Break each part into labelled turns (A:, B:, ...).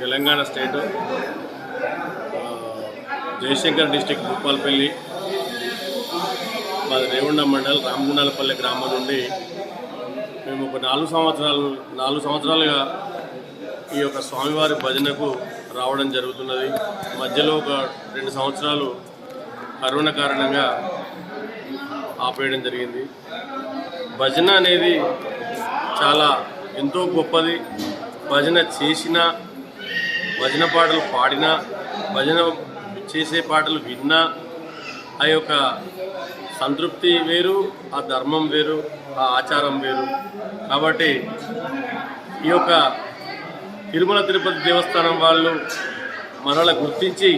A: Telangana state Jayashankar district Bhupalpally మాది రేవొండ మండల్ రామగుండాలపల్లి గ్రామం నుండి మేము ఒక 4 సంవత్సరాలుగా ఈ యొక్క స్వామివారి భజనకు రావడం జరుగుతున్నది. మధ్యలో ఒక 2 సంవత్సరాలు కరోనా కారణంగా ఆపేయడం జరిగింది. భజన అనేది చాలా ఎంతో గొప్పది. భజన చేసినా, భజన పాటలు పాడినా, భజన చేసే పాటలు విన్నా ఆ యొక్క సంతృప్తి వేరు, ఆ ధర్మం వేరు, ఆ ఆచారం వేరు. కాబట్టి ఈ యొక్క తిరుమల తిరుపతి దేవస్థానం వాళ్ళు మనల్ని గుర్తించి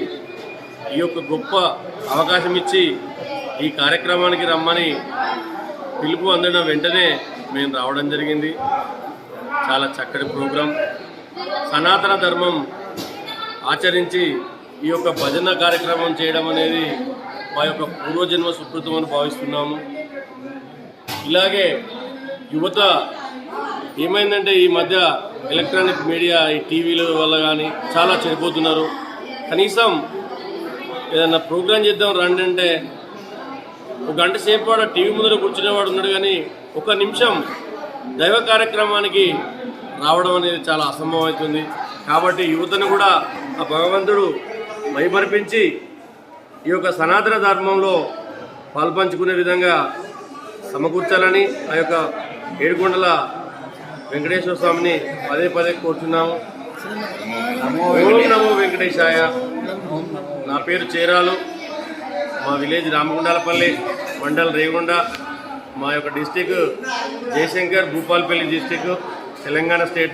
A: ఈ యొక్క గొప్ప అవకాశం ఇచ్చి ఈ కార్యక్రమానికి రమ్మని పిలుపు అందడం వెంటనే మేము రావడం జరిగింది. చాలా చక్కటి ప్రోగ్రాం. సనాతన ధర్మం ఆచరించి ఈ యొక్క భజన కార్యక్రమం చేయడం అనేది మా యొక్క పూర్వజన్మ సుకృతం అని భావిస్తున్నాము. ఇలాగే యువత ఏమైందంటే ఈ మధ్య ఎలక్ట్రానిక్ మీడియా, ఈ టీవీల వల్ల కానీ చాలా చెడిపోతున్నారు. కనీసం ఏదన్నా ప్రోగ్రాం చేద్దాం రండి అంటే ఒక గంట సేపు వాడు టీవీ ముందర కూర్చునేవాడు ఉన్నాడు, కానీ 1 నిమిషం దైవ కార్యక్రమానికి రావడం అనేది చాలా అసంభవం అవుతుంది. కాబట్టి యువతను కూడా ఆ భగవంతుడు మైమరిపించి ఈ యొక్క సనాతన ధర్మంలో పాల్పంచుకునే విధంగా సమకూర్చాలని ఆ యొక్క ఏడుకొండల వెంకటేశ్వర స్వామిని పదే కోరుతున్నాము. ఓం నమో వెంకటేశాయ. నా పేరు చేరాలు. మా విలేజ్ రామగుండాలపల్లి, మండల్ రేగొండ. మా యొక్క district Jayashankar, Bhupalpally district, Telangana state.